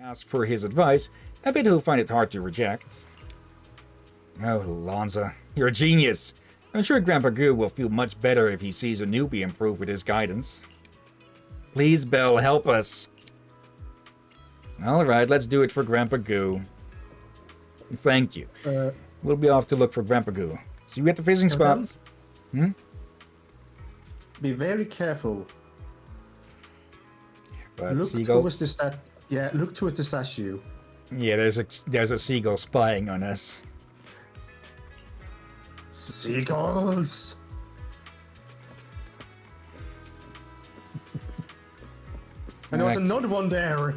ask for his advice, I bet he'll find it hard to reject. Oh, Lonza, you're a genius. I'm sure Grandpa Goo will feel much better if he sees a newbie improve with his guidance. Please, Belle, help us. Alright, let's do it for Grandpa Goo. Thank you. We'll be off to look for Grandpa Goo. See you at the fishing spot. Be very careful. But look seagulls... towards the look towards the statue. Yeah, there's a seagull spying on us. Seagulls! And there was another one there.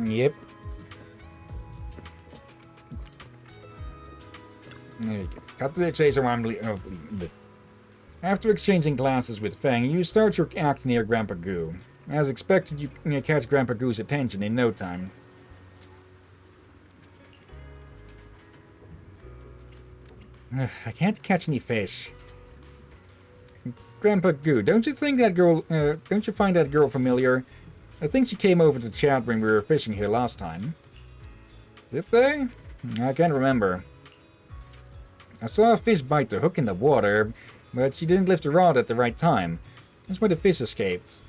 Yep. There you go. Cut to the chase around. After exchanging glances with Fang, you start your act near Grandpa Goo. As expected, you catch Grandpa Goo's attention in no time. I can't catch any fish. Grandpa Goo, don't you find that girl familiar? I think she came over to chat when we were fishing here last time. Did they? I can't remember. I saw a fish bite the hook in the water, but she didn't lift the rod at the right time. That's why the fish escaped.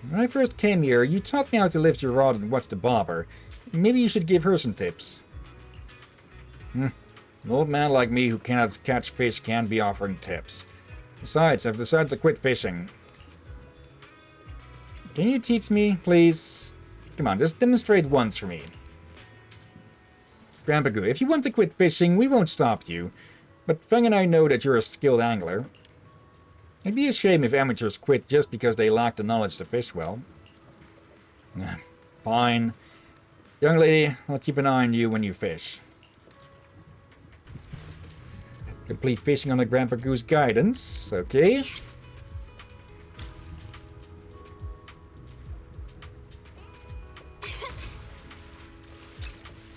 When I first came here, you taught me how to lift your rod and watch the bobber. Maybe you should give her some tips. An old man like me who cannot catch fish can't be offering tips. Besides, I've decided to quit fishing. Can you teach me, please? Come on, just demonstrate once for me. Grandpa Goo, if you want to quit fishing, we won't stop you. But Feng and I know that you're a skilled angler. It'd be a shame if amateurs quit just because they lack the knowledge to fish well. Fine. Young lady, I'll keep an eye on you when you fish. Complete fishing under Grandpa Goo's guidance. Okay.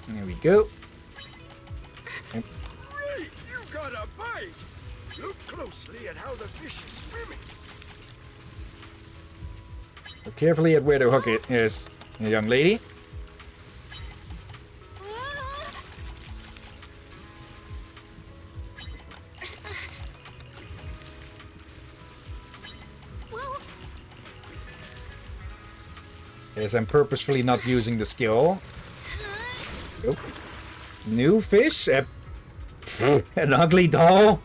There we go. Great! You got a bite! Look closely at how the fish is swimming. Look carefully at where the hook is, young lady. Yes, I'm purposefully not using the skill. Oh. New fish? An ugly doll?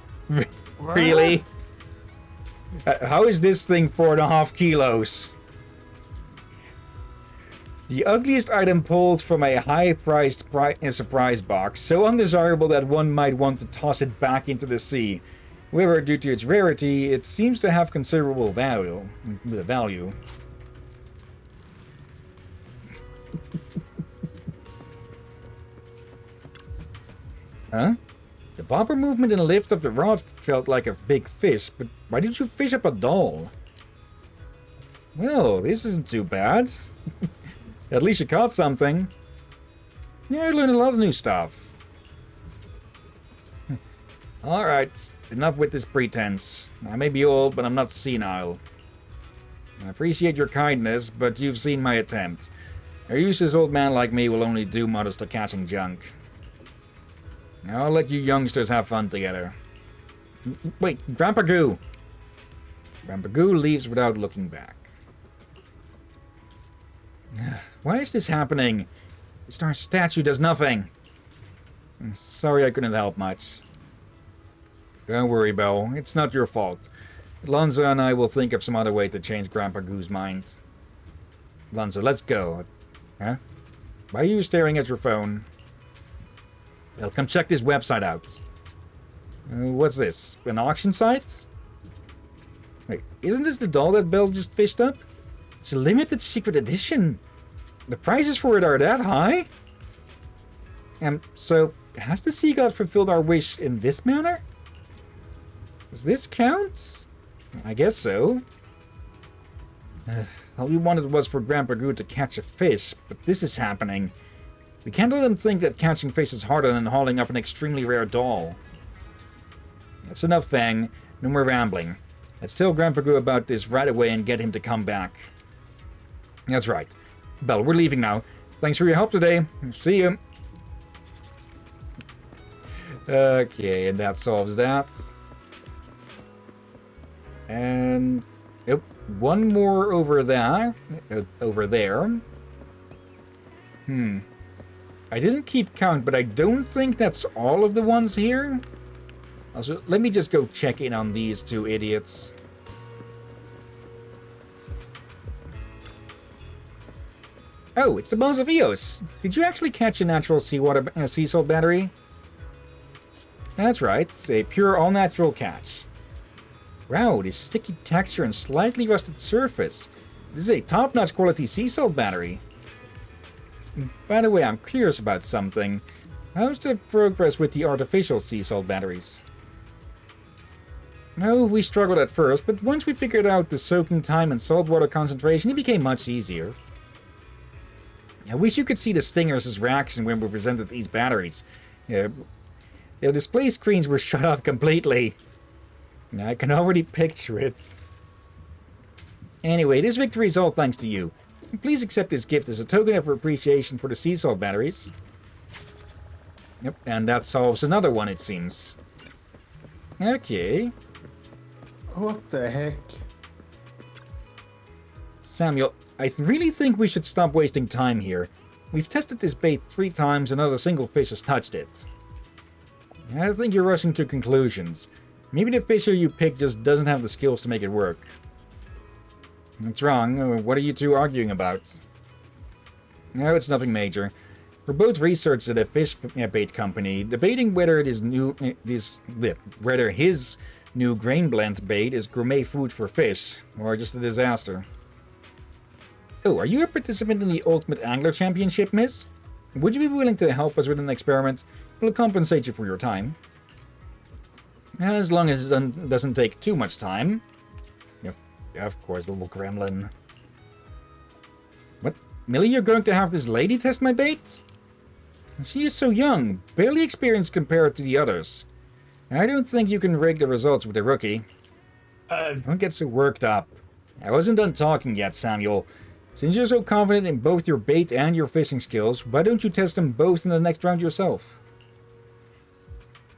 Really? How is this thing 4.5 kilos? The ugliest item pulled from a high-priced surprise box, so undesirable that one might want to toss it back into the sea. However, due to its rarity, it seems to have considerable value. Huh? The bobber movement and lift of the rod felt like a big fish, but why did you fish up a doll? Well, this isn't too bad. At least you caught something. Yeah, I learned a lot of new stuff. Alright, enough with this pretense. I may be old, but I'm not senile. I appreciate your kindness, but you've seen my attempt. A useless old man like me will only do modest to catching junk. I'll let you youngsters have fun together. Wait, Grandpa Goo! Grandpa Goo leaves without looking back. Why is this happening? The star statue does nothing. I'm sorry I couldn't help much. Don't worry, Belle. It's not your fault. Lonza and I will think of some other way to change Grandpa Goo's mind. Lonza, let's go. Huh? Why are you staring at your phone? Well, come check this website out. What's this? An auction site? Wait, isn't this the doll that Belle just fished up? It's a limited secret edition. The prices for it are that high? So, has the sea god fulfilled our wish in this manner? Does this count? I guess so. All we wanted was for Grandpa Goo to catch a fish, but this is happening. We can't let them think that catching fish is harder than hauling up an extremely rare doll. That's enough, Fang. No more rambling. Let's tell Grandpa Goo about this right away and get him to come back. That's right. Belle, we're leaving now. Thanks for your help today. See you. Okay, and that solves that. And yep, one more over there. Over there. I didn't keep count, but I don't think that's all of the ones here. Also, let me just go check in on these two idiots. Oh, it's the boss of Eos. Did you actually catch a natural seawater sea salt battery? That's right, it's a pure all-natural catch. Wow, this sticky texture and slightly rusted surface. This is a top-notch quality sea salt battery. By the way, I'm curious about something. How's the progress with the artificial sea salt batteries? No, we struggled at first, but once we figured out the soaking time and saltwater concentration, it became much easier. I wish you could see the Stingers' reaction when we presented these batteries. Their display screens were shut off completely. I can already picture it. Anyway, this victory is all thanks to you. Please accept this gift as a token of appreciation for the sea salt batteries. Yep, and that solves another one, it seems. Okay. What the heck? Samuel, I really think we should stop wasting time here. We've tested this bait 3 times and not a single fish has touched it. I think you're rushing to conclusions. Maybe the fisher you picked just doesn't have the skills to make it work. That's wrong. What are you two arguing about? No, it's nothing major. We're both researchers at a fish bait company, debating whether his new grain blend bait is gourmet food for fish, or just a disaster. Oh, are you a participant in the Ultimate Angler Championship, miss? Would you be willing to help us with an experiment? We'll compensate you for your time. As long as it doesn't take too much time. Yeah, of course, little gremlin. What? Millie, you're going to have this lady test my bait? She is so young, barely experienced compared to the others. I don't think you can rig the results with a rookie. Don't get so worked up. I wasn't done talking yet, Samuel. Since you're so confident in both your bait and your fishing skills, why don't you test them both in the next round yourself?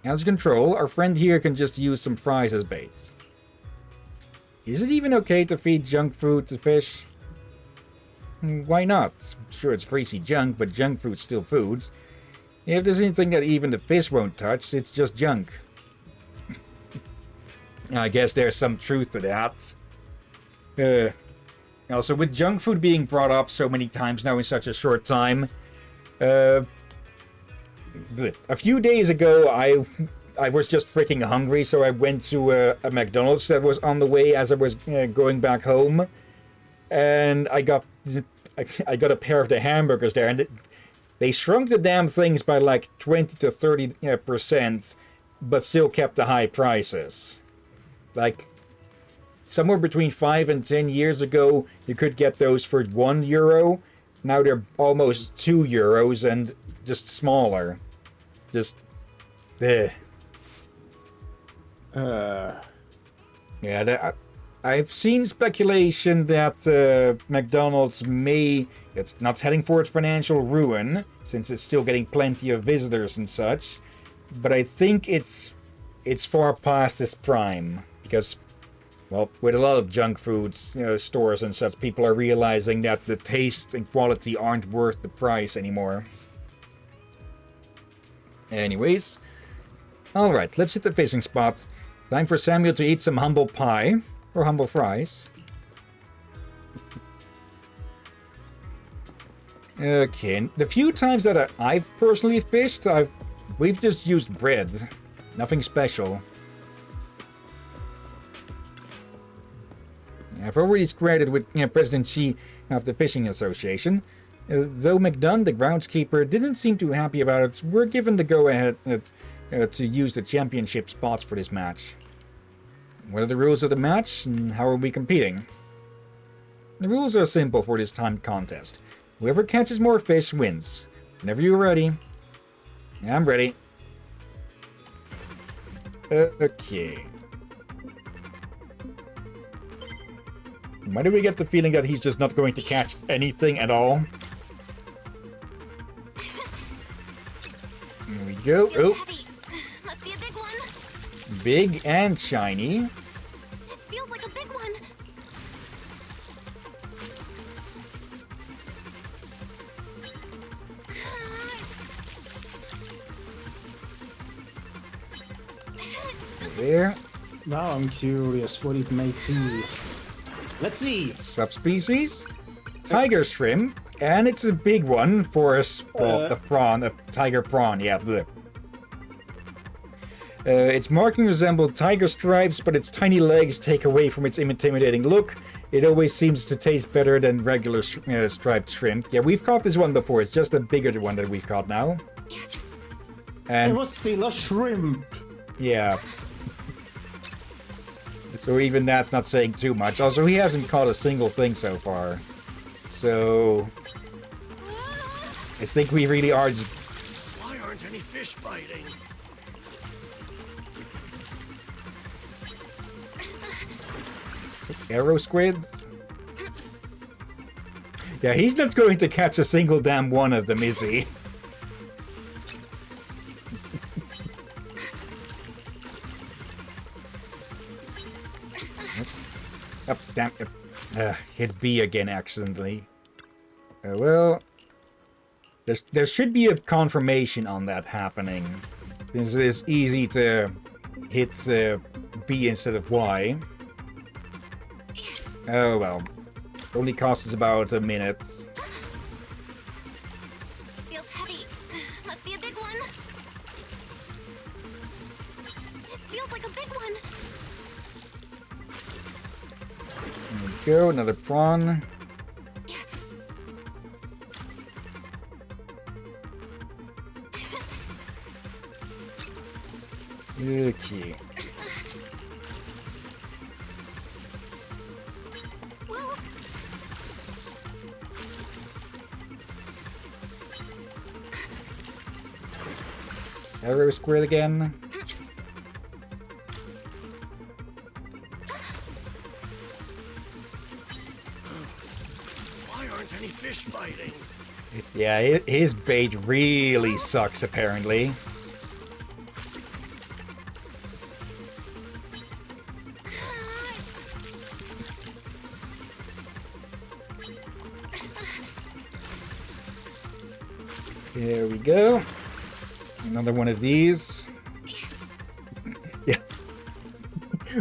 As control, our friend here can just use some fries as bait. Is it even okay to feed junk food to fish? Why not? Sure, it's greasy junk, but junk food's still food. If there's anything that even the fish won't touch, it's just junk. I guess there's some truth to that. Also, with junk food being brought up so many times now in such a short time, a few days ago I was just freaking hungry, so I went to a McDonald's that was on the way as I was going back home, and I got a pair of the hamburgers there, and they shrunk the damn things by like 20 to 30%, but still kept the high prices. Like, somewhere between 5 and 10 years ago, you could get those for €1. Now they're almost €2 and just smaller. Just, Yeah, I've seen speculation that McDonald's it's not heading for its financial ruin, since it's still getting plenty of visitors and such, but I think it's far past its prime, because, well, with a lot of junk food stores and such, people are realizing that the taste and quality aren't worth the price anymore. Anyways, alright, let's hit the fishing spot. Time for Samuel to eat some humble pie, or humble fries. Okay, and the few times that I've personally fished, we've just used bread. Nothing special. I've already squared it with President Xi of the Fishing Association. Though McDunn, the groundskeeper, didn't seem too happy about it, we're given the go-ahead to use the championship spots for this match. What are the rules of the match, and how are we competing? The rules are simple for this timed contest. Whoever catches more fish wins. Whenever you're ready. I'm ready. Okay. Why do we get the feeling that he's just not going to catch anything at all? Here we go. Feels Oh, heavy. Must be a big one. big and shiny. This feels like a big one. There. Now I'm curious what it may be. Let's see. Subspecies. Tiger shrimp. And it's a big one for a prawn. A tiger prawn. Yeah. Bleh. Its marking resembles tiger stripes, but its tiny legs take away from its intimidating look. It always seems to taste better than regular striped shrimp. Yeah, we've caught this one before. It's just a bigger one that we've caught now. It And was still a shrimp. yeah. So even that's not saying too much. Also, he hasn't caught a single thing so far. So I think we really are just... Why aren't any fish biting? Arrow squids? Yeah, he's not going to catch a single damn one of them, is he? Up, damn it. Hit B again accidentally. Well, there should be a confirmation on that happening. Since it is easy to hit B instead of Y. Oh well. Only costs us about a minute. Feels heavy. Must be a big one. This feels like a big one. There we go, another prawn. Okay. Whoa. Arrow squid again. Why aren't any fish biting? Yeah, his bait really sucks apparently. There we go. Another one of these. Yeah.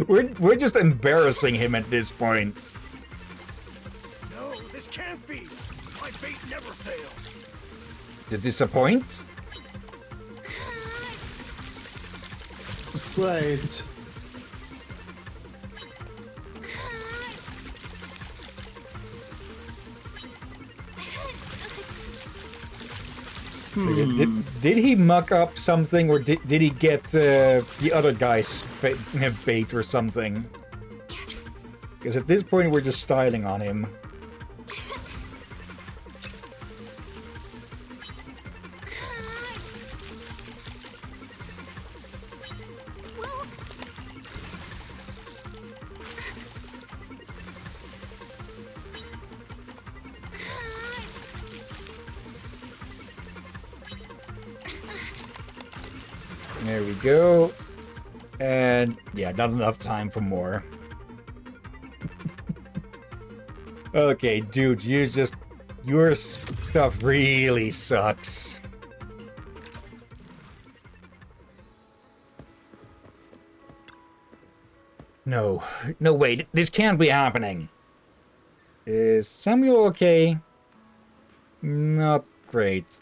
We're just embarrassing him at this point. No, this can't be. My bait never fails. To disappoint? Wait. Did he muck up something, or did he get the other guy's bait or something? Because at this point we're just styling on him. Whoa. There we go. And yeah, not enough time for more. Okay, dude, your stuff really sucks. No, wait, this can't be happening. Is Samuel okay? Not great.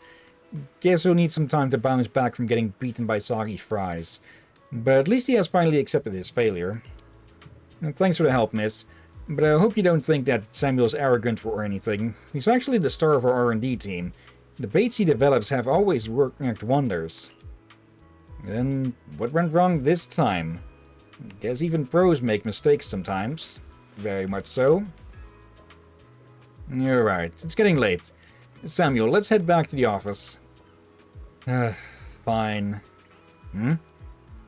Guess he'll need some time to bounce back from getting beaten by soggy fries. But at least he has finally accepted his failure. And thanks for the help, miss. But I hope you don't think that Samuel's arrogant or anything. He's actually the star of our R&D team. The baits he develops have always worked wonders. Then what went wrong this time? Guess even pros make mistakes sometimes. Very much so. You're right. It's getting late. Samuel, let's head back to the office. Fine.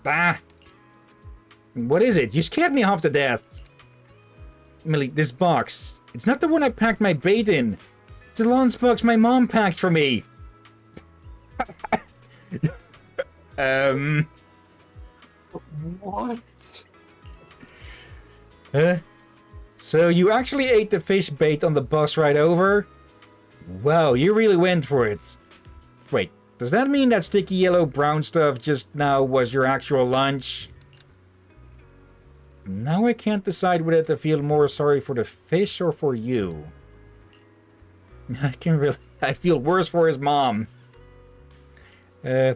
Bah! What is it? You scared me half to death. Millie, this box. It's not the one I packed my bait in. It's the lunchbox my mom packed for me. What? So you actually ate the fish bait on the bus ride over? Wow, you really went for it. Wait, does that mean that sticky yellow brown stuff just now was your actual lunch? Now I can't decide whether to feel more sorry for the fish or for you. I feel worse for his mom. I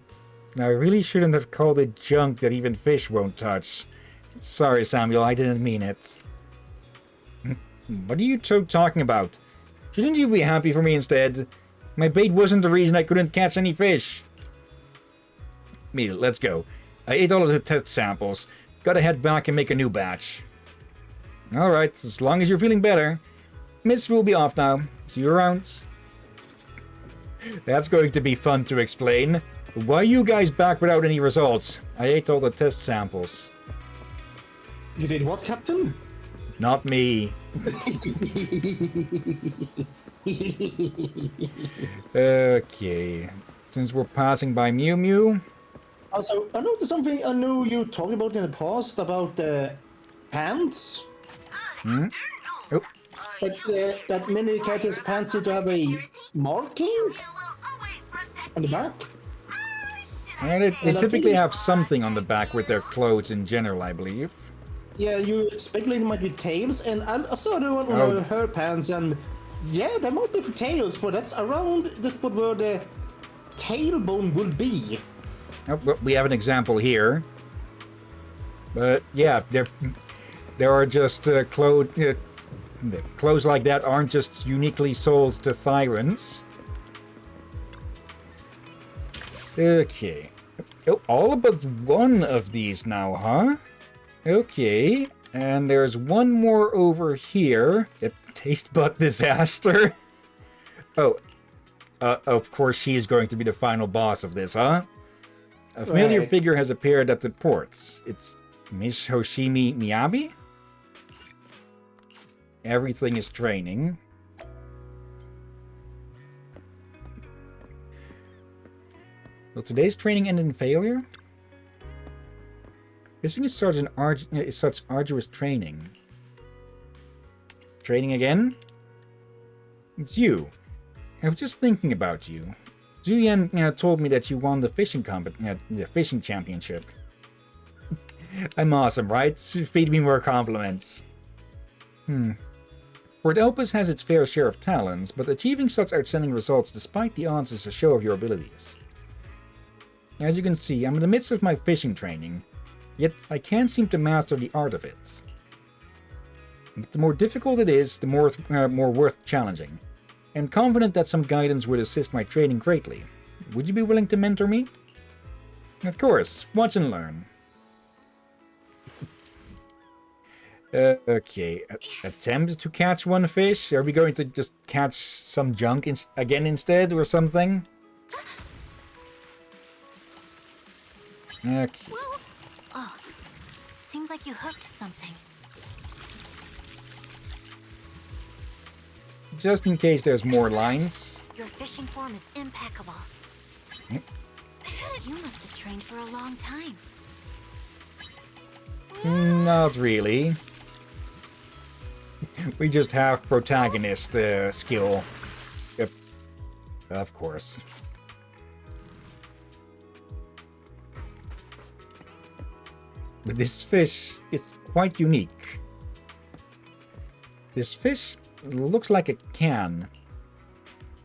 really shouldn't have called it junk that even fish won't touch. Sorry, Samuel, I didn't mean it. What are you talking about? Shouldn't you be happy for me instead? My bait wasn't the reason I couldn't catch any fish. Me, let's go. I ate all of the test samples. Gotta head back and make a new batch. Alright, as long as you're feeling better. Miss will be off now. See you around. That's going to be fun to explain. Why are you guys back without any results? I ate all the test samples. You did what, Captain? Not me. Okay. Since we're passing by Mew Mew. Also, I noticed something I knew you talked about in the past about the pants. Hmm? Oh. That many characters' pants seem to have a marking on the back. They typically have something on the back with their clothes in general, I believe. Yeah, you speculate it might be tails, and I saw the one on her pants, and yeah, that might be for tails, for that's around the spot where the tailbone will be. Oh, well, we have an example here. But yeah, there are just clothes like that aren't just uniquely sold to Thyrans. Okay. Oh, all but one of these now, huh? Okay. And there's one more over here. A taste bud disaster. Oh. Of course she is going to be the final boss of this, huh? A familiar figure has appeared at the port. It's Miss Hoshimi Miyabi? Everything is training. Will today's training end in failure? Fishing is such arduous training. Training again? It's you. I was just thinking about you. Zuyan told me that you won the the fishing championship. I'm awesome, right? Feed me more compliments. Port Elpis has its fair share of talents, but achieving such outstanding results despite the odds is a show of your abilities. As you can see, I'm in the midst of my fishing training, yet I can't seem to master the art of it. But the more difficult it is, the more worth challenging. I'm confident that some guidance would assist my training greatly. Would you be willing to mentor me? Of course, watch and learn. Okay, attempt to catch one fish? Are we going to just catch some junk again instead, or something? Okay. Whoa. Oh, seems like you hooked something. Just in case there's more lines. Your fishing form is impeccable. Yep. You must have trained for a long time. Not really. We just have protagonist skill. Yep. Of course. But this fish is quite unique. This fish looks like a can.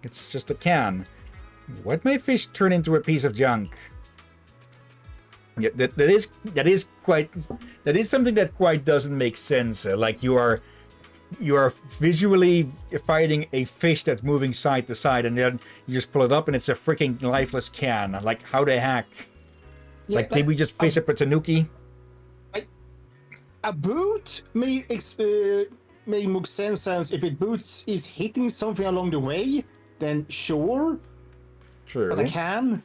It's just a can. What may fish turn into a piece of junk? Yeah, that is something that quite doesn't make sense. Like you are visually fighting a fish that's moving side to side, and then you just pull it up and it's a freaking lifeless can. Like how the heck? Yeah, like did we just fish up a tanuki? A boot may make sense if it boots is hitting something along the way, then sure. True. But a can.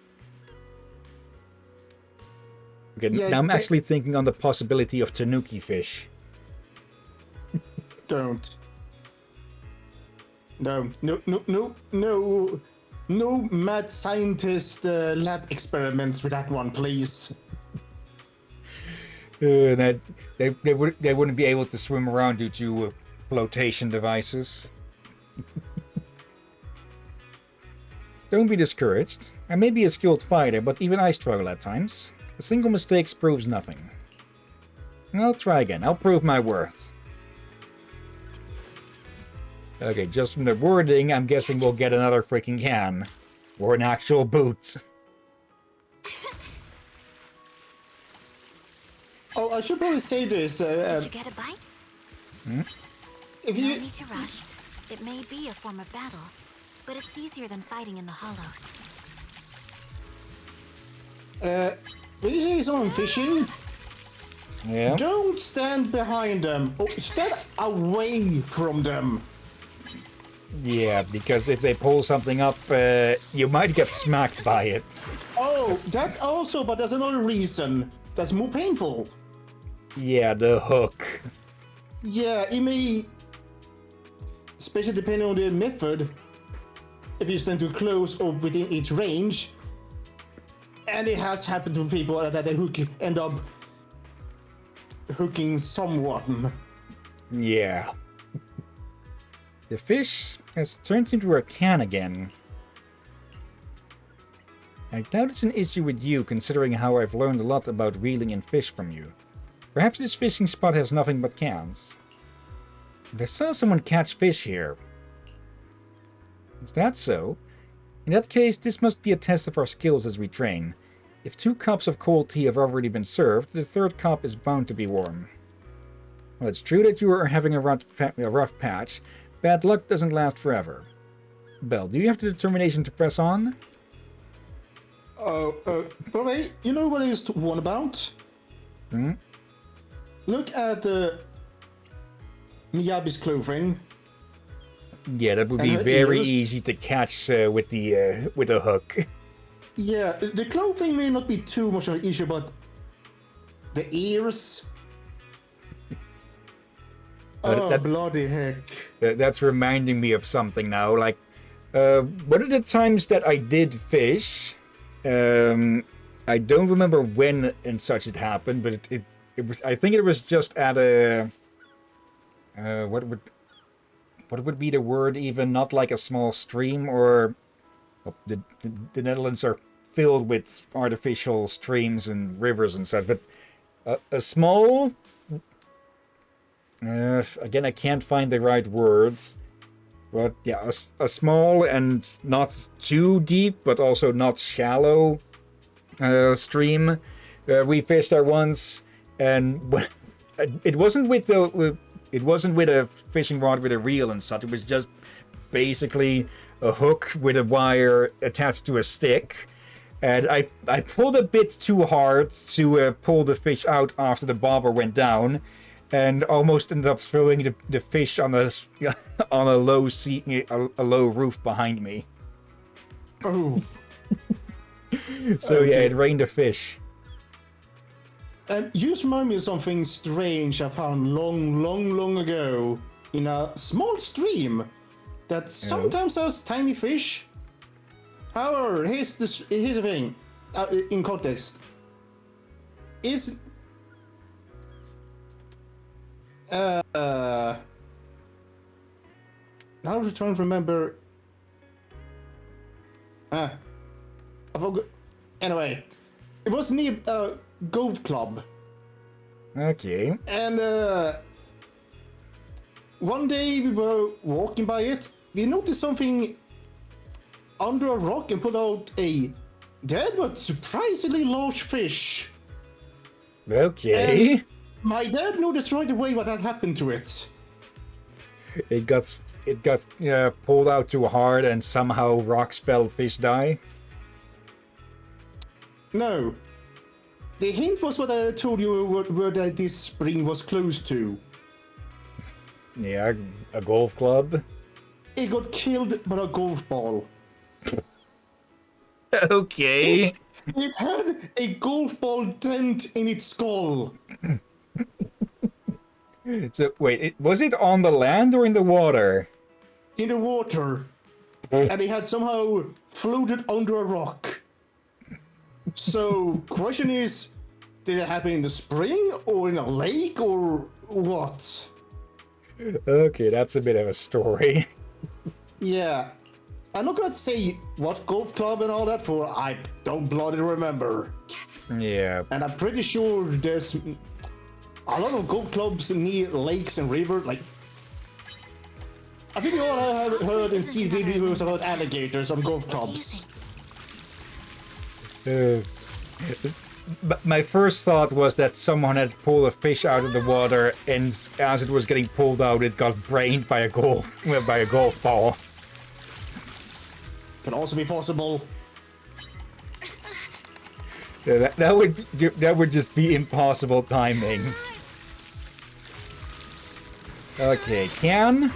Okay, Yeah, now I'm actually thinking on the possibility of tanuki fish. Don't. No. No mad scientist lab experiments with that one, please. That they wouldn't be able to swim around due to flotation devices. Don't be discouraged. I may be a skilled fighter, but even I struggle at times. A single mistake proves nothing. I'll try again. I'll prove my worth. Okay, just from the wording, I'm guessing we'll get another freaking can. Or an actual boot. Oh, I should probably say this. Did you get a bite? If No you... need to rush. It may be a form of battle, but it's easier than fighting in the hollows. When you say someone fishing, Yeah? don't stand behind them. Oh, stand away from them. Yeah, because if they pull something up, you might get smacked by it. Oh, that also, but there's another reason. That's more painful. Yeah, the hook. Yeah, it may... Especially depending on the method. If you stand too close or within its range. And it has happened to people that they end up hooking someone. Yeah. The fish has turned into a can again. I doubt it's an issue with you, considering how I've learned a lot about reeling in fish from you. Perhaps this fishing spot has nothing but cans. But I saw someone catch fish here. Is that so? In that case, this must be a test of our skills as we train. If 2 cups of cold tea have already been served, the 3rd cup is bound to be warm. Well, it's true that you are having a rough patch. Bad luck doesn't last forever. Belle, do you have the determination to press on? But you know what is one about? Look at Miyabi's clothing. Yeah, that would be And her very ears. easy to catch with a hook. Yeah, the clothing may not be too much of an issue, but the ears. Oh, that- bloody heck. That's reminding me of something now. Like, one of the times that I did fish, I don't remember when and such it happened, but it was. I think it was just at a. What would be the word even? Not like a small stream or. The Netherlands are filled with artificial streams and rivers and such, but a small. Again, I can't find the right words. But yeah, a small and not too deep, but also not shallow stream. We fished there once, and it wasn't with a fishing rod with a reel and such. It was just basically a hook with a wire attached to a stick. And I pulled a bit too hard to pull the fish out after the bobber went down, and almost ended up throwing the fish on a on a low roof behind me. Oh. So yeah, it rained a fish. And you just remind me of something strange I found long ago in a small stream that sometimes has tiny fish. However, here's the thing, in context. Is now I'm trying to remember. I forgot. Anyway, it was near a golf club. Okay. And one day we were walking by it. We noticed something under a rock and pulled out a dead but surprisingly large fish. Okay. My dad noticed right away what had happened to it. It got pulled out too hard, and somehow rocks fell, fish die. No. The hint was what I told you where this spring was close to. Yeah, a golf club. It got killed by a golf ball. Okay. It had a golf ball dent in its skull. So wait, was it on the land or in the water? In the water. and he had somehow floated under a rock. So, question is, did it happen in the spring or in a lake or what? Okay, that's a bit of a story. Yeah. I'm not gonna say what golf club and all that for, I don't bloody remember. Yeah. And I'm pretty sure there's a lot of golf clubs near lakes and rivers. Like, I think we all have heard and seen videos about alligators on golf clubs. But my first thought was that someone had pulled a fish out of the water, and as it was getting pulled out, it got brained by a golf ball. Can also be possible. Yeah, that would just be impossible timing. Okay, can.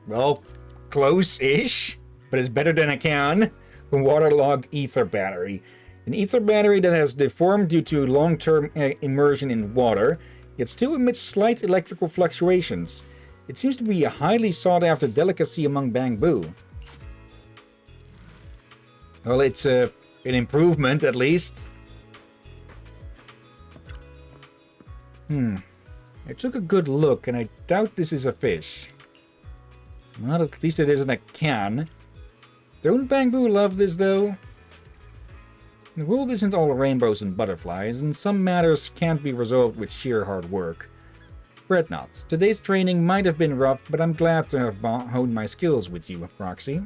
Well, close-ish, but it's better than a can. A waterlogged ether battery. An ether battery that has deformed due to long-term immersion in water, yet still emits slight electrical fluctuations. It seems to be a highly sought-after delicacy among Bangbu. Well, it's an improvement, at least. I took a good look, and I doubt this is a fish. Well, at least it isn't a can. Don't Bangbu love this, though? The world isn't all rainbows and butterflies, and some matters can't be resolved with sheer hard work. Fret not. Today's training might have been rough, but I'm glad to have honed my skills with you, Roxy.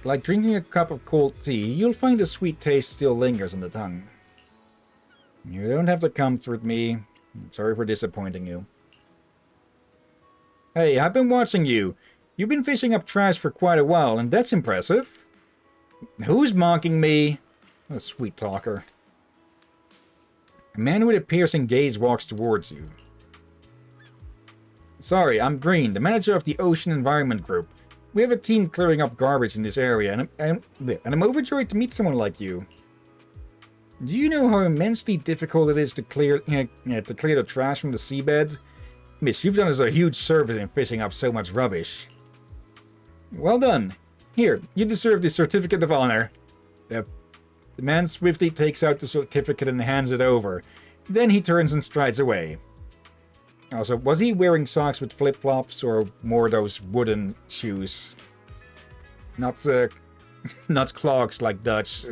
Like drinking a cup of cold tea, you'll find the sweet taste still lingers on the tongue. You don't have to comfort me. I'm sorry for disappointing you. Hey, I've been watching you. You've been fishing up trash for quite a while, and that's impressive. Who's mocking me? What a sweet talker. A man with a piercing gaze walks towards you. Sorry, I'm Green, the manager of the Ocean Environment Group. We have a team clearing up garbage in this area, and I'm overjoyed to meet someone like you. Do you know how immensely difficult it is to clear the trash from the seabed? Miss, you've done us a huge service in fishing up so much rubbish. Well done. Here, you deserve this certificate of honor. The man swiftly takes out the certificate and hands it over. Then he turns and strides away. Also, was he wearing socks with flip-flops or more those wooden shoes? Not clogs like Dutch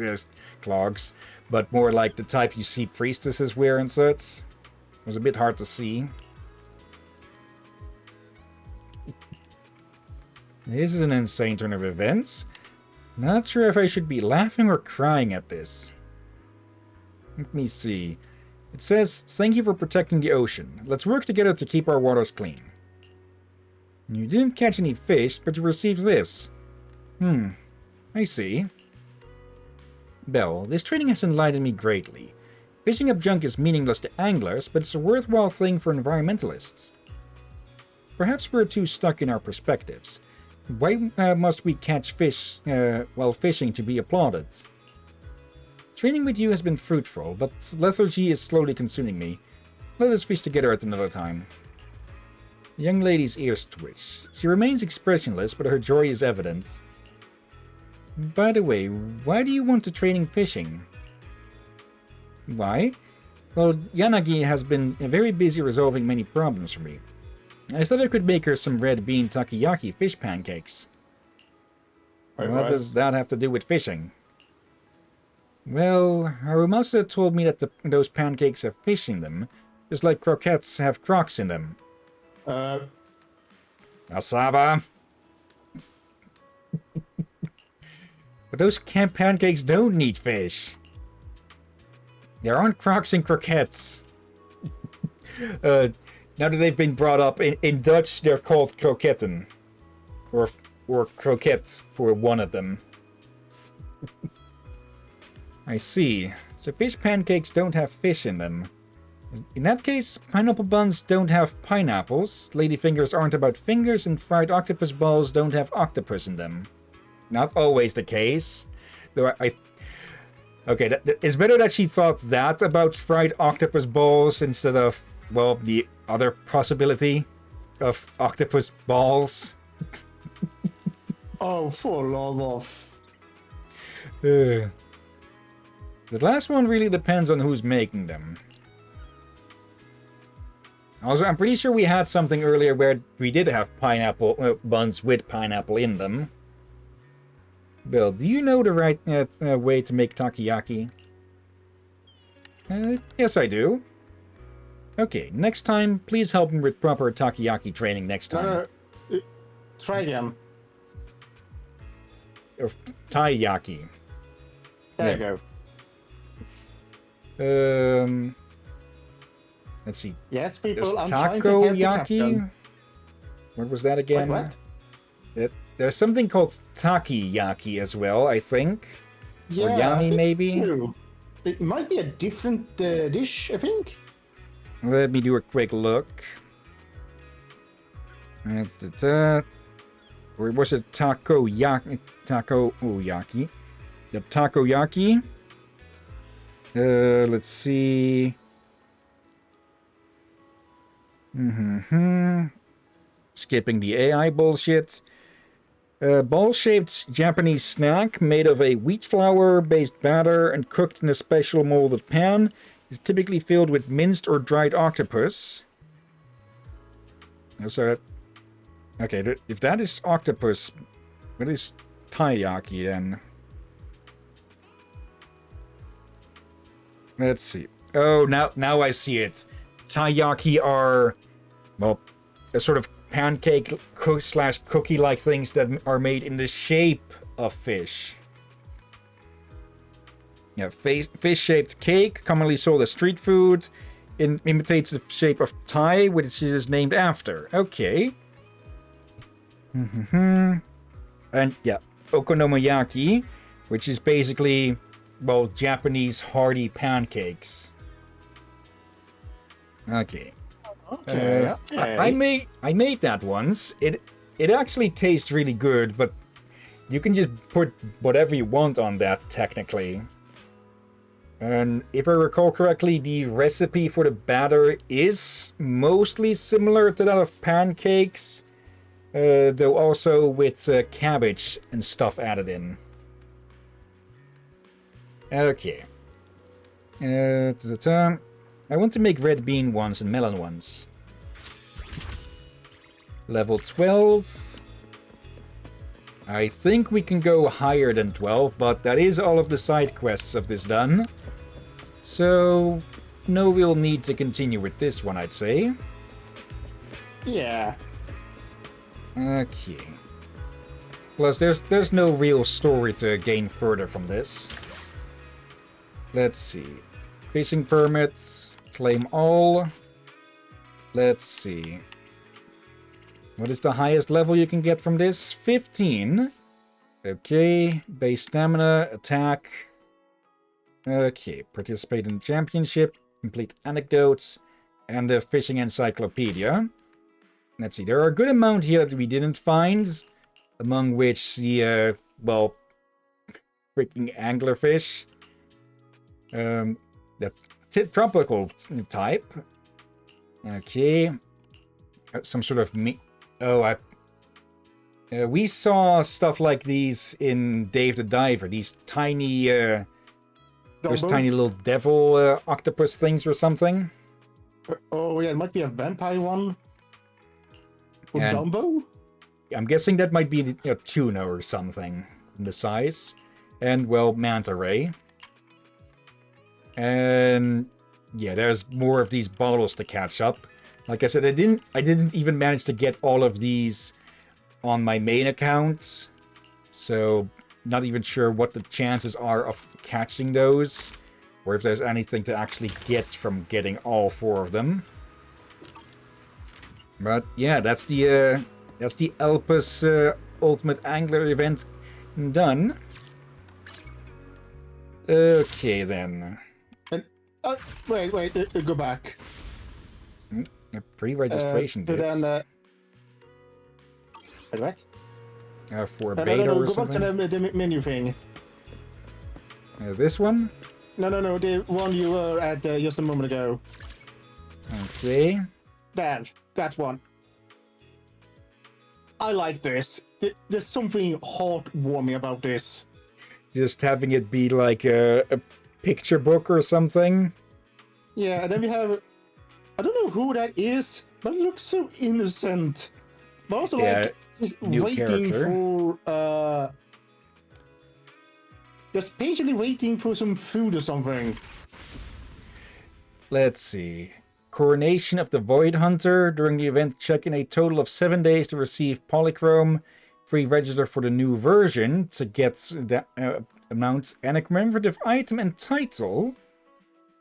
clogs, but more like the type you see priestesses wear and such. It was a bit hard to see. This is an insane turn of events. Not sure if I should be laughing or crying at this. Let me see. It says, thank you for protecting the ocean. Let's work together to keep our waters clean. You didn't catch any fish, but you received this. I see. Belle, this training has enlightened me greatly. Fishing up junk is meaningless to anglers, but it's a worthwhile thing for environmentalists. Perhaps we're too stuck in our perspectives. Why must we catch fish while fishing to be applauded? Training with you has been fruitful, but lethargy is slowly consuming me. Let us fish together at another time. The young lady's ears twitch. She remains expressionless, but her joy is evident. By the way, why do you want to train in fishing? Why? Well, Yanagi has been very busy resolving many problems for me. I thought I could make her some red bean takoyaki fish pancakes. What does that have to do with fishing? Well, Harumasa told me that those pancakes have fish in them, just like croquettes have crocs in them. Asaba? But those pancakes don't need fish. There aren't crocs in croquettes. Now that they've been brought up, in Dutch they're called kroketten. Or croquettes for one of them. I see. So fish pancakes don't have fish in them. In that case, pineapple buns don't have pineapples, ladyfingers aren't about fingers, and fried octopus balls don't have octopus in them. Not always the case. Though okay, it's better that she thought that about fried octopus balls instead of, well, the other possibility. of octopus balls. Oh, for love of. The last one really depends on who's making them. Also, I'm pretty sure we had something earlier where we did have pineapple buns with pineapple in them. Bill, do you know the right way to make takoyaki? Yes, I do. Okay, next time, please help me with proper takoyaki training next time. Try again. Or taiyaki. There you go. Let's see. Yes, There's people, I'm trying to help the takoyaki. captain. What was that again? What? There's something called takiyaki as well, I think. Yeah, or I yami, think maybe? so. It might be a different dish, I think. Let me do a quick look. Or was it takoyaki? Takoyaki. The takoyaki. Let's see. Skipping the AI bullshit. Ball-shaped Japanese snack made of a wheat flour-based batter and cooked in a special molded pan. Is typically filled with minced or dried octopus. So, okay, if that is octopus, what is taiyaki then? Let's see. Oh, now I see it. Taiyaki are, well, a sort of pancake slash cookie-like things that are made in the shape of fish. Yeah, fish-shaped cake, commonly sold as street food, imitates the shape of Thai, which it is named after. Okay. And yeah, okonomiyaki, which is basically, well, Japanese hearty pancakes. Okay. Okay. I made that once. It actually tastes really good, but you can just put whatever you want on that, technically. And if I recall correctly, the recipe for the batter is mostly similar to that of pancakes, though also with cabbage and stuff added in. Okay. I want to make red bean ones and melon ones. Level 12. I think we can go higher than 12, but that is all of the side quests of this done. So, no real need to continue with this one, I'd say. Yeah. Okay. Plus, there's no real story to gain further from this. Let's see. Fishing permits. Claim all. Let's see. What is the highest level you can get from this? 15. Okay. Base stamina. Attack. Okay. Participate in the championship. Complete anecdotes. And the fishing encyclopedia. Let's see. There are a good amount here that we didn't find. Among which the, well, freaking anglerfish. The tropical type. Okay. Some sort of meat. Oh, we saw stuff like these in Dave the Diver. These tiny, those tiny little devil octopus things or something. Oh yeah, it might be a vampire one. Or Dumbo? I'm guessing that might be a tuna or something in the size. And, well, manta ray. And yeah, there's more of these bottles to catch up. Like I said, I didn't even manage to get all of these on my main account. So, not even sure what the chances are of catching those. Or if there's anything to actually get from getting all 4 of them. But yeah, that's the Elpis Ultimate Angler event done. Okay then. Wait, go back. A pre-registration Wait, what? for beta no, or go something? back to the menu thing. This one? No, the one you were at just a moment ago. Okay. That one. I like this. There's something heartwarming about this. Just having it be like a picture book or something. Yeah, and then we have... I don't know who that is, but it looks so innocent. But also, Yeah, like, just new waiting character. for... just patiently waiting for some food or something. Let's see. Coronation of the Void Hunter. During the event, check in a total of 7 days to receive Polychrome. Free register for the new version to get the amount and a commemorative item and title.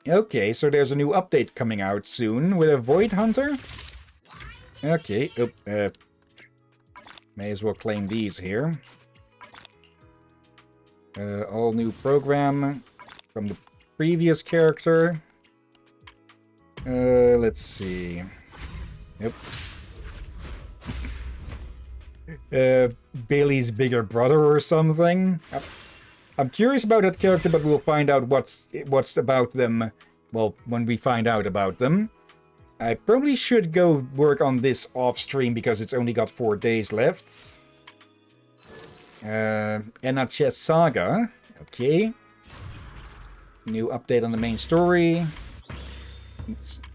Okay, so there's a new update coming out soon with a Void Hunter. Okay, may as well claim these here. All new program from the previous character. Let's see. Yep. Bailey's bigger brother or something. I'm curious about that character, but we'll find out what's about them, well, when we find out about them. I probably should go work on this off-stream because it's only got 4 days left. NHS Saga. Okay. New update on the main story.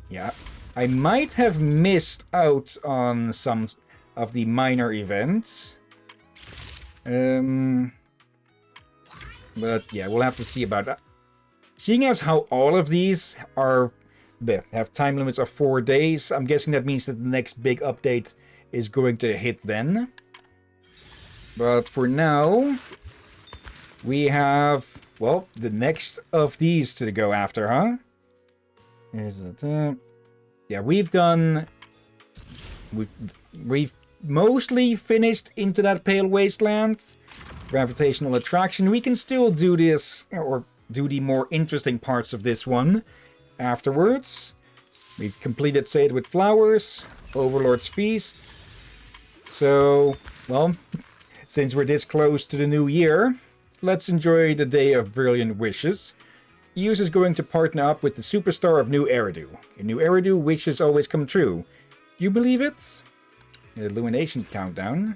Yeah. I might have missed out on some of the minor events. But yeah, we'll have to see about that. Seeing as how all of these have time limits of 4 days, I'm guessing that means that the next big update is going to hit then. But for now, we have, well, the next of these to go after, huh? Is it, yeah, we've mostly finished Into That Pale Wasteland. Gravitational Attraction. We can still do this, or do the more interesting parts of this one afterwards. We've completed Say It With Flowers, Overlord's Feast. So, well, since we're this close to the new year, let's enjoy the Day of Brilliant Wishes. Eos is going to partner up with the superstar of New Eridu. In New Eridu, wishes always come true. Do you believe it? Illumination countdown.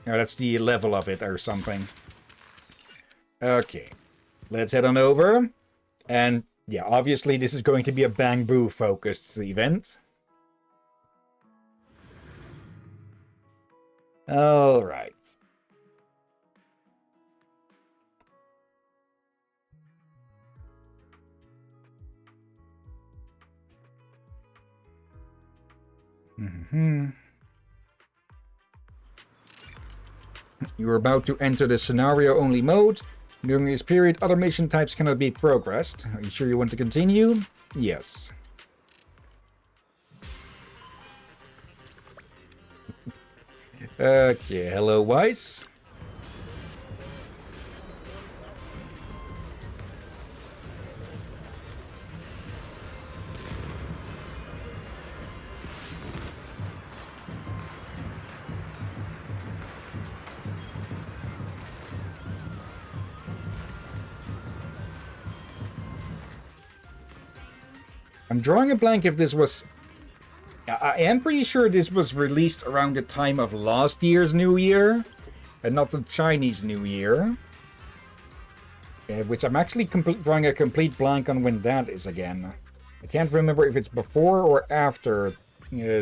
Oh, that's the level of it or something. Okay. Let's head on over. And yeah, obviously this is going to be a Bang Boo focused event. Alright. You are about to enter the scenario-only mode. During this period, other mission types cannot be progressed. Are you sure you want to continue? Yes. Okay, hello, Weiss. I'm drawing a blank if this was... I am pretty sure this was released around the time of last year's New Year, and not the Chinese New Year. Which I'm actually drawing a complete blank on when that is again. I can't remember if it's before or after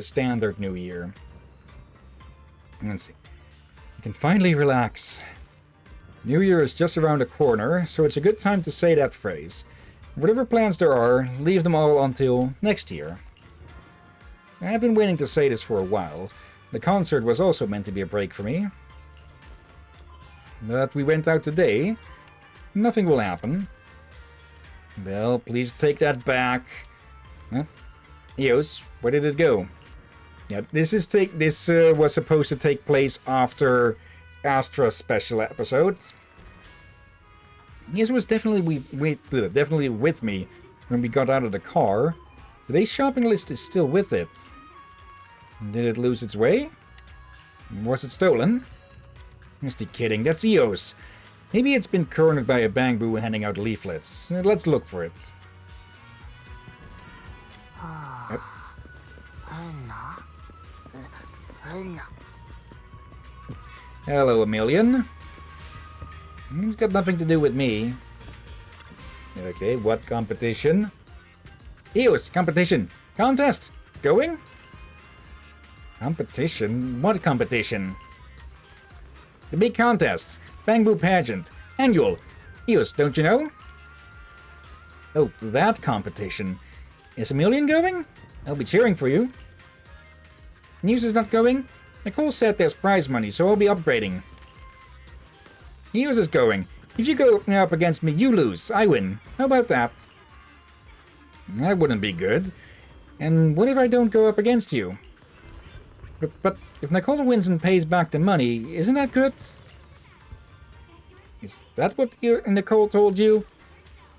Standard New Year. Let's see. You can finally relax. New Year is just around the corner, so it's a good time to say that phrase. Whatever plans there are, leave them all until next year. I've been waiting to say this for a while. The concert was also meant to be a break for me. But we went out today. Nothing will happen. Well, please take that back. Huh? Eos, where did it go? Yeah, this was supposed to take place after Astra's special episode. Eos was definitely with me when we got out of the car. Today's shopping list is still with it. Did it lose its way? Was it stolen? Must be kidding, that's Eos. Maybe it's been cornered by a Bang Boo handing out leaflets. Let's look for it. Hello, Emilian. It's got nothing to do with me. Okay, what competition? EOS, competition. Contest. Going? Competition? What competition? The big contest. Bamboo pageant. Annual. EOS, don't you know? Oh, that competition. Is Emilian going? I'll be cheering for you. News is not going? Nicole said there's prize money, so I'll be upgrading. News is going. If you go up against me, you lose. I win. How about that? That wouldn't be good. And what if I don't go up against you? But if Nicole wins and pays back the money, isn't that good? Is that what Nicole told you?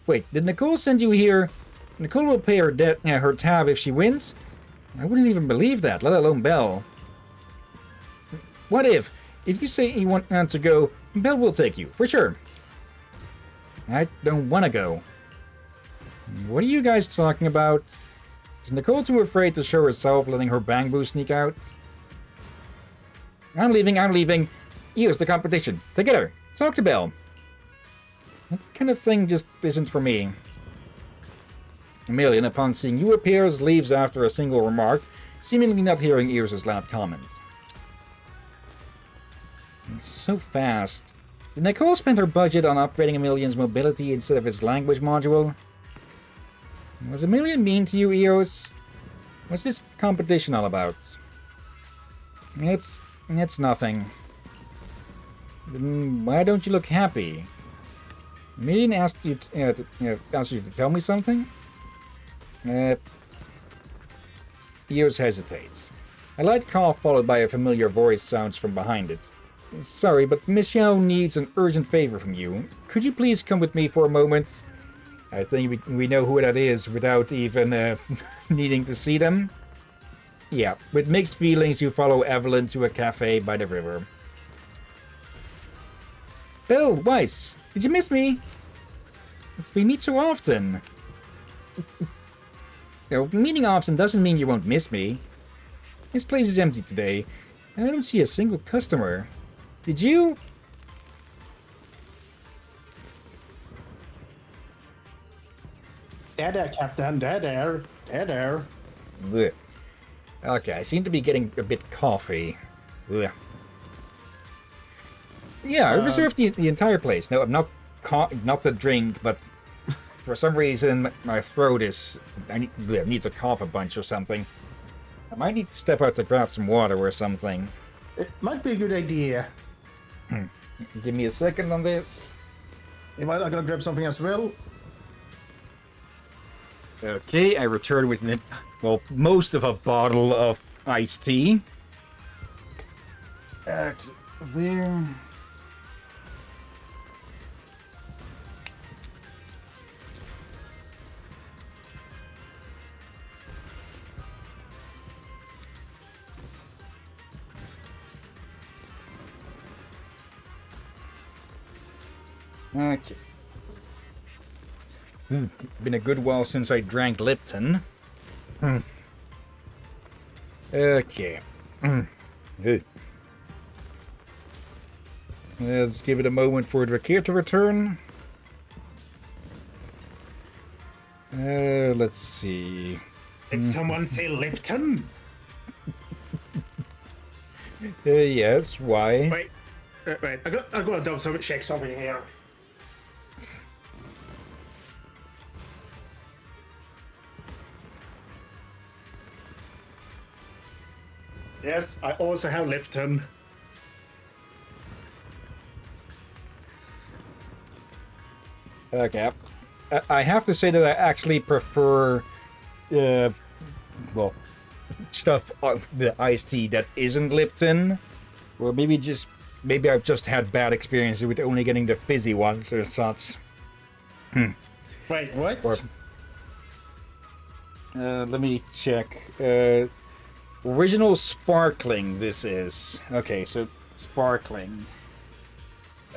Wait, did Nicole send you here? Nicole will pay her debt, her tab if she wins? I wouldn't even believe that, let alone Belle. What if you say you want to go, Belle will take you, for sure. I don't want to go. What are you guys talking about? Is Nicole too afraid to show herself, letting her bamboo sneak out? I'm leaving. Use the competition. Together. Talk to Belle. That kind of thing just isn't for me. Emilian, upon seeing you appears, leaves after a single remark, seemingly not hearing Ears' loud comment. So fast. Did Nicole spend her budget on upgrading Emilian's mobility instead of his language module? Was Emilian mean to you, Eos? What's this competition all about? It's nothing. Then why don't you look happy? Emilian asked you to tell me something? Eos hesitates. A light cough followed by a familiar voice sounds from behind it. Sorry, but Miss Yao needs an urgent favor from you. Could you please come with me for a moment? I think we know who that is without even needing to see them. Yeah, with mixed feelings you follow Evelyn to a cafe by the river. Bill, Weiss, did you miss me? We meet so often. Meeting often doesn't mean you won't miss me. This place is empty today, and I don't see a single customer. Did you? There, Captain. There. Blech. Okay, I seem to be getting a bit coffee. Blech. Yeah, I reserved the entire place. No, I'm not the drink, but for some reason my throat is... I need to cough a bunch or something. I might need to step out to grab some water or something. It might be a good idea. Give me a second on this. I'm gonna grab something as well. Okay, I return with most of a bottle of iced tea. Okay, there. Okay. Been a good while since I drank Lipton. Okay. Good. Let's give it a moment for Drakir to return. Let's see. Did someone say Lipton? Yes, why? Wait. I gotta check something here. Yes, I also have Lipton. Okay. I have to say that I actually prefer, stuff the iced tea that isn't Lipton. Or maybe I've just had bad experiences with only getting the fizzy ones or such. Wait, what? Let me check. Original sparkling, this is. Okay, so sparkling.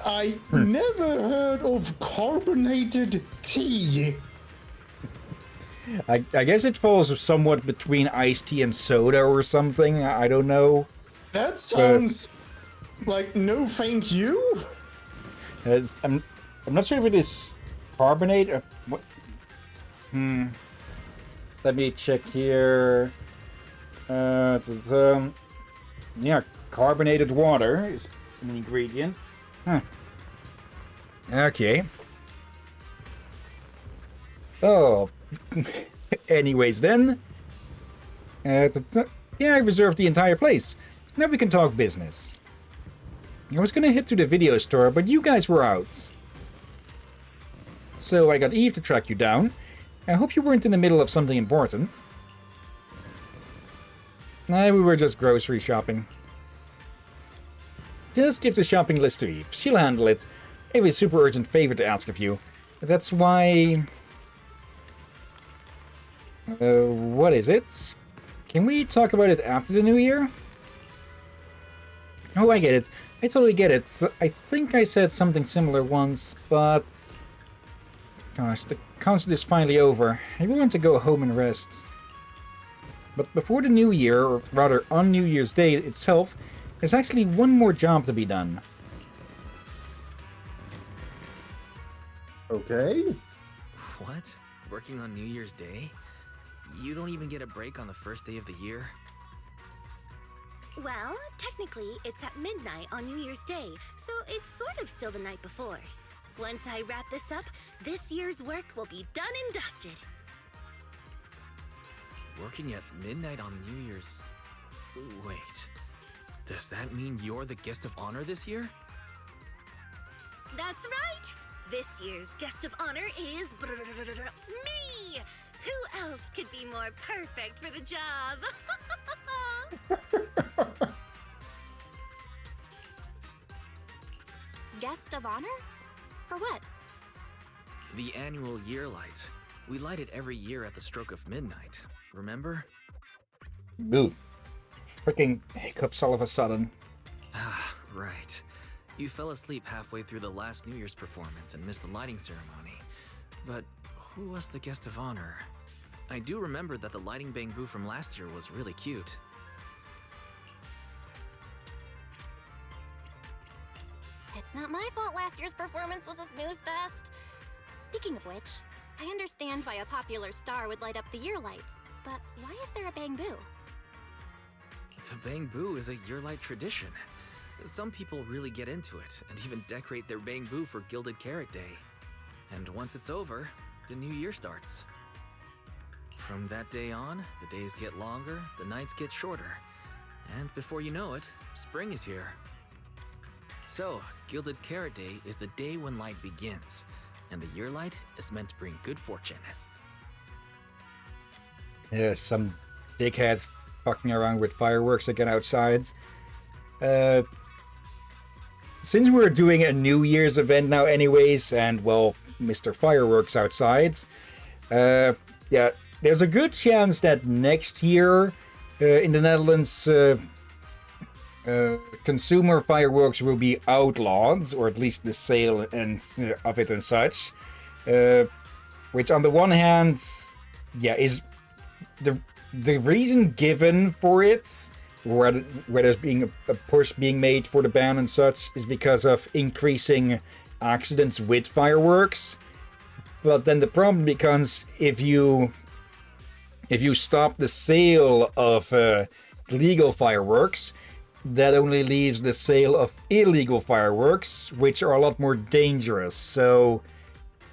I never heard of carbonated tea. I guess it falls somewhat between iced tea and soda or something. I don't know. That sounds Like, no thank you? I'm not sure if it is carbonate or what. Let me check here. Yeah, carbonated water is an ingredient. Huh. Okay. Oh. Anyways, then. Yeah, I reserved the entire place. Now we can talk business. I was gonna head to the video store, but you guys were out. So I got Eve to track you down. I hope you weren't in the middle of something important. Nah, we were just grocery shopping. Just give the shopping list to Eve. She'll handle it. I have a super urgent favor to ask of you. That's why... what is it? Can we talk about it after the new year? Oh, I get it. I totally get it. I think I said something similar once, but... Gosh, the concert is finally over. I want to go home and rest. But before the new year, or rather on New Year's Day itself, there's actually one more job to be done. Okay. What? Working on New Year's Day? You don't even get a break on the first day of the year? Well, technically, it's at midnight on New Year's Day, so it's sort of still the night before. Once I wrap this up, this year's work will be done and dusted. Working at midnight on New Year's... Wait. Does that mean you're the guest of honor this year? That's right! This year's guest of honor is... me! Who else could be more perfect for the job? Guest of honor? For what? The annual year light. We light it every year at the stroke of midnight. Remember? Boo. Freaking hiccups all of a sudden. Ah, right. You fell asleep halfway through the last New Year's performance and missed the lighting ceremony. But who was the guest of honor? I do remember that the lighting bamboo from last year was really cute. It's not my fault last year's performance was a snooze fest. Speaking of which, I understand why a popular star would light up the year light, but why is there a bamboo? The bamboo is a year-light tradition. Some people really get into it and even decorate their bamboo for Gilded Carrot Day. And once it's over, the new year starts. From that day on, the days get longer, the nights get shorter, and before you know it, spring is here. So, Gilded Carrot Day is the day when light begins, and the year light is meant to bring good fortune. Yeah, some dickheads fucking around with fireworks again outside. Since we're doing a New Year's event now anyways, and, well, Mr. Fireworks outside, yeah, there's a good chance that next year in the Netherlands, consumer fireworks will be outlawed, or at least the sale and of it and such. Which on the one hand, yeah, is the reason given for it, where there's being a push being made for the ban and such, is because of increasing accidents with fireworks. But then the problem becomes if you stop the sale of legal fireworks, that only leaves the sale of illegal fireworks, which are a lot more dangerous. So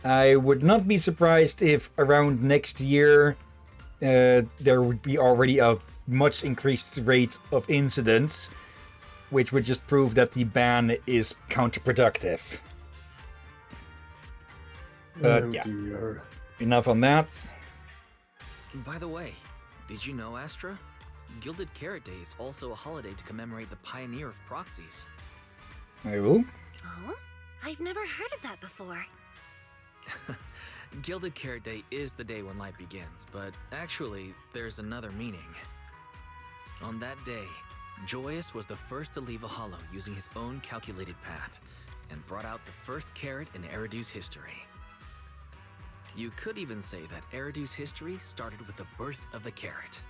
I would not be surprised if around next year there would be already a much increased rate of incidents, which would just prove that the ban is counterproductive. But Oh yeah, dear. enough on that. By the way, did you know, Astra? Gilded Carrot Day is also a holiday to commemorate the pioneer of proxies. I will. Oh? I've never heard of that before. Gilded Carrot Day is the day when light begins, but actually, there's another meaning. On that day, Joyous was the first to leave a hollow using his own calculated path, and brought out the first carrot in Eridu's history. You could even say that Eridu's history started with the birth of the carrot.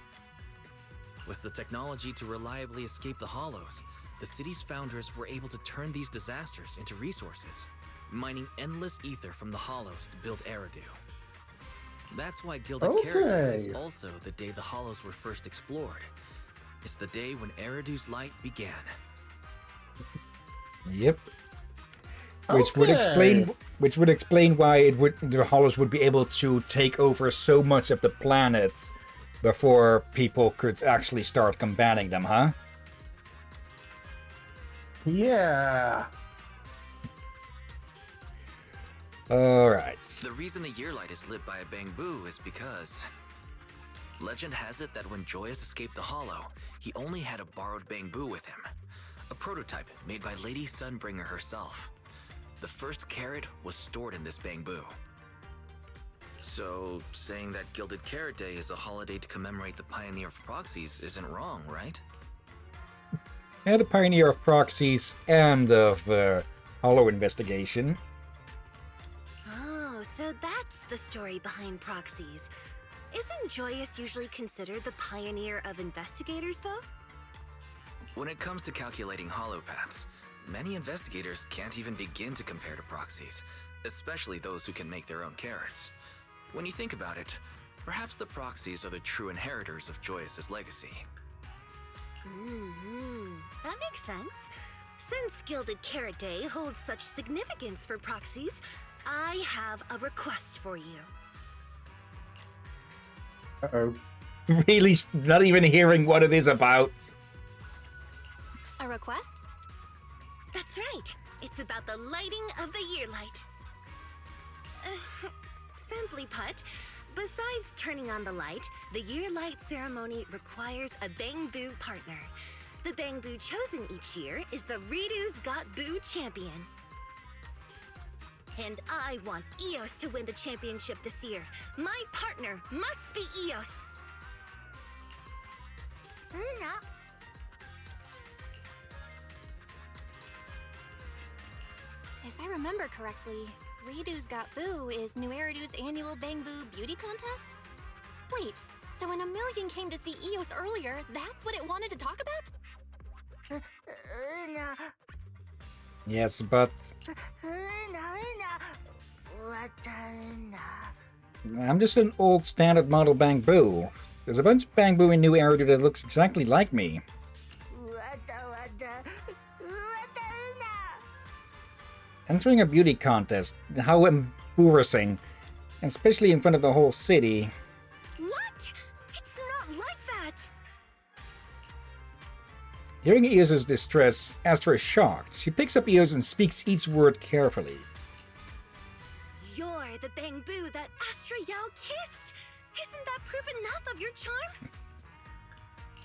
With the technology to reliably escape the hollows, the city's founders were able to turn these disasters into resources, mining endless ether from the hollows to build Eridu. That's why Gilded Carrot Day is Okay. also the day the hollows were first explored. It's the day when Eridu's light began. Yep. Which would explain why the Hollows would be able to take over so much of the planet before people could actually start combating them, huh? Yeah. Alright. The reason the yearlight is lit by a bamboo is because legend has it that when Joyous escaped the hollow, he only had a borrowed bamboo with him. A prototype made by Lady Sunbringer herself. The first carrot was stored in this bamboo. So, saying that Gilded Carrot Day is a holiday to commemorate the pioneer of proxies isn't wrong, right? And the pioneer of proxies and of Hollow investigation. Oh, so that's the story behind proxies. Isn't Joyous usually considered the pioneer of investigators, though? When it comes to calculating hollow paths, many investigators can't even begin to compare to proxies, especially those who can make their own carrots. When you think about it, perhaps the proxies are the true inheritors of Joyous's legacy. That makes sense. Since Gilded Carrot Day holds such significance for proxies, I have a request for you. Uh-oh. Really not even hearing what it is about. A request? That's right. It's about the lighting of the year light. Simply put, besides turning on the light, the year light ceremony requires a bamboo partner. The bamboo chosen each year is the Redo's Got Boo champion. And I want Eos to win the championship this year. My partner must be Eos. Una. If I remember correctly, Redo's Got Boo is New Eridu's annual Bamboo Beauty Contest? Wait, so when a million came to see Eos earlier, that's what it wanted to talk about? Una. Yes, but I'm just an old standard model bamboo. There's a bunch of bamboo in New Eridu that looks exactly like me. Entering a beauty contest, how embarrassing, especially in front of the whole city. What? It's not like that. Hearing Eos's distress, Astra is shocked. She picks up Eos and speaks each word carefully. You're the bamboo that Astra Yao kissed. Isn't that proof enough of your charm?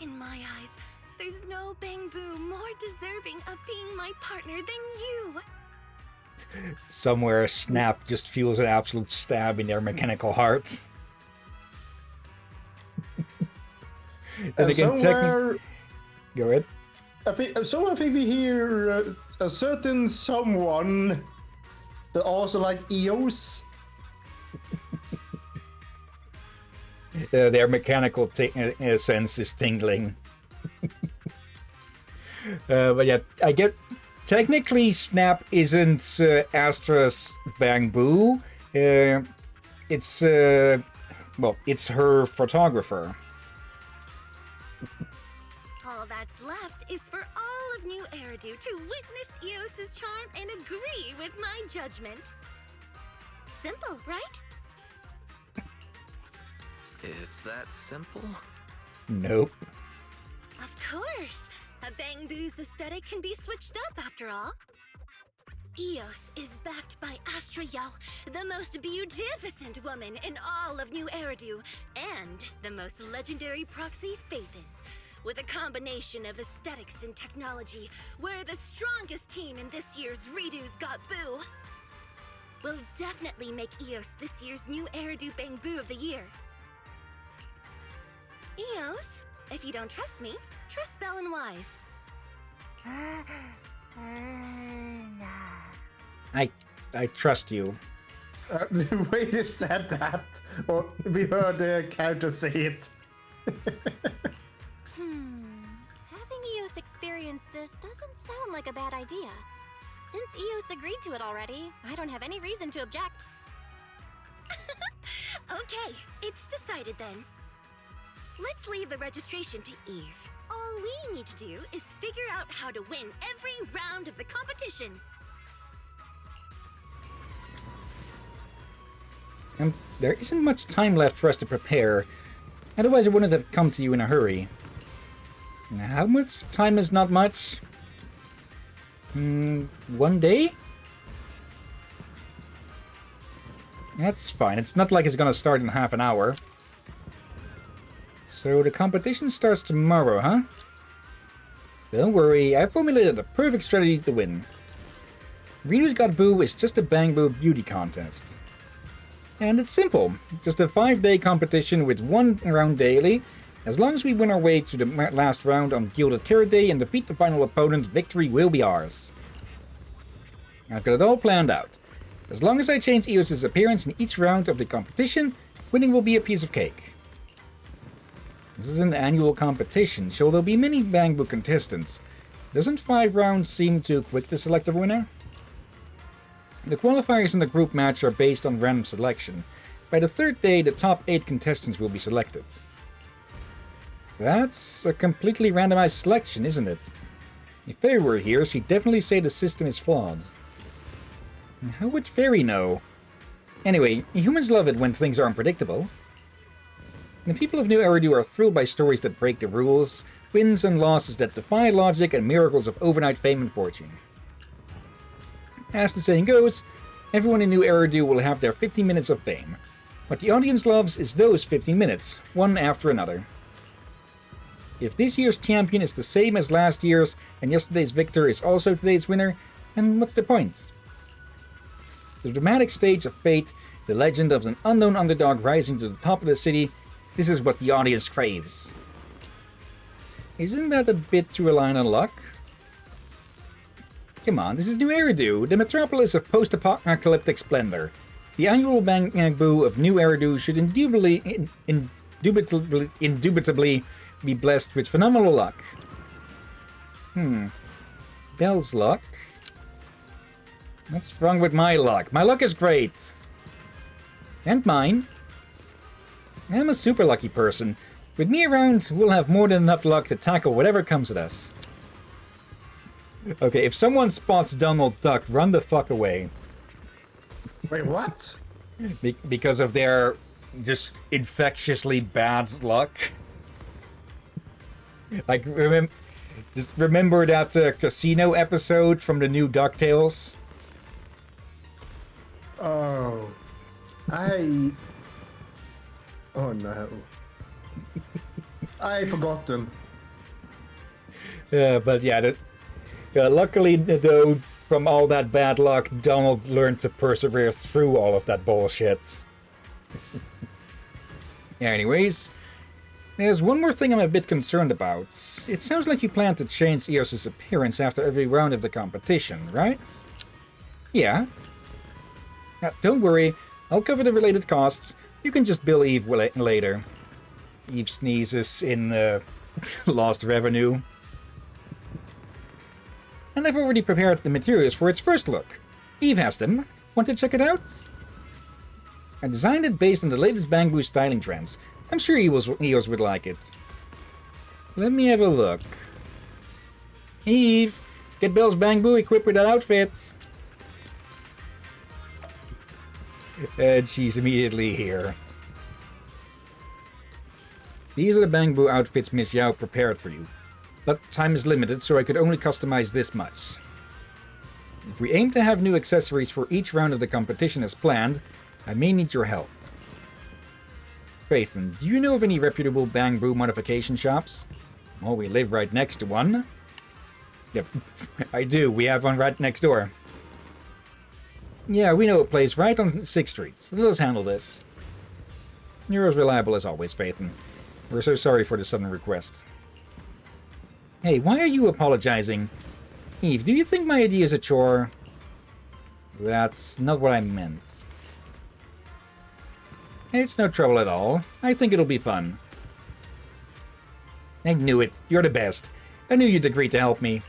In my eyes, there's no bamboo more deserving of being my partner than you. Somewhere, Snap just feels an absolute stab in their mechanical heart. Then again, somewhere, go ahead. I think we hear a certain someone that also like Eos. Their mechanical sense is tingling. But yeah, I guess technically Snap isn't Astra's bamboo. It's it's her photographer. All that's left is for all of New Eridu to witness Eos's charm and agree with my judgment. Simple, right? Is that simple? Nope. Of course. A bamboo's aesthetic can be switched up after all. Eos is backed by Astra Yao, the most beautificent woman in all of New Eridu, and the most legendary proxy Phaethon. With a combination of aesthetics and technology, we're the strongest team in this year's Redo's Got Boo. We'll definitely make Eos this year's New Eridu Bamboo of the Year. Eos, if you don't trust me, trust Bell and Wise. I trust you. The way they said that, or we heard the character say it. Having Eos experience this This doesn't sound like a bad idea. Since Eos agreed to it already, I don't have any reason to object. Okay, it's decided then. Let's leave the registration to Eve. All we need to do is figure out how to win every round of the competition. And there isn't much time left for us to prepare. Otherwise, I wouldn't have come to you in a hurry. Now, how much time is not much? 1 day? That's fine. It's not like it's gonna start in half an hour. So the competition starts tomorrow, huh? Don't worry, I formulated a perfect strategy to win. Redo's Got Boo is just a Bang Boo beauty contest. And it's simple. Just a 5-day competition with 1 round daily. As long as we win our way to the last round on Gilded Carrot Day and defeat the final opponent, victory will be ours. I've got it all planned out. As long as I change Eos' appearance in each round of the competition, winning will be a piece of cake. This is an annual competition, so there'll be many Bang Boo contestants. Doesn't 5 rounds seem too quick to select a winner? The qualifiers in the group match are based on random selection. By the 3rd day, the top 8 contestants will be selected. That's a completely randomized selection, isn't it? If Fairy were here, she'd definitely say the system is flawed. How would Fairy know? Anyway, humans love it when things are unpredictable. The people of New Eridu are thrilled by stories that break the rules, wins and losses that defy logic, and miracles of overnight fame and fortune. As the saying goes, everyone in New Eridu will have their 15 minutes of fame. What the audience loves is those 15 minutes, one after another. If this year's champion is the same as last year's, and yesterday's victor is also today's winner, then what's the point? The dramatic stage of fate, the legend of an unknown underdog rising to the top of the city, this is what the audience craves. Isn't that a bit too reliant on luck? Come on, this is New Eridu, the metropolis of post-apocalyptic splendor. The annual Bang Boo of New Eridu should indubitably be blessed with phenomenal luck. Belle's luck? What's wrong with my luck? My luck is great. And mine. I'm a super lucky person. With me around, we'll have more than enough luck to tackle whatever comes at us. Okay, if someone spots Donald Duck, run the fuck away. Wait, what? Because of their just infectiously bad luck. Like, just remember that casino episode from the new DuckTales? Oh. Oh no. I've forgotten. But yeah, luckily, though, from all that bad luck, Donald learned to persevere through all of that bullshit. Anyways, there's one more thing I'm a bit concerned about. It sounds like you plan to change Eos' appearance after every round of the competition, right? Yeah. Now, don't worry, I'll cover the related costs. You can just bill Eve later. Eve sneezes in lost revenue. And I've already prepared the materials for its first look. Eve has them. Want to check it out? I designed it based on the latest Bang Boo styling trends. I'm sure Eos would like it. Let me have a look. Eve, get Belle's Bang Boo equipped with that outfit. And she's immediately here. These are the Bang Boo outfits Miss Yao prepared for you. But time is limited, so I could only customize this much. If we aim to have new accessories for each round of the competition as planned, I may need your help. Phaethon, do you know of any reputable Bang Boo modification shops? Oh, we live right next to one. Yep, I do. We have one right next door. Yeah, we know a place right on 6th Street. Let us handle this. You're as reliable as always, Phaethon. We're so sorry for the sudden request. Hey, why are you apologizing? Eve, do you think my idea is a chore? That's not what I meant. It's no trouble at all. I think it'll be fun. I knew it. You're the best. I knew you'd agree to help me.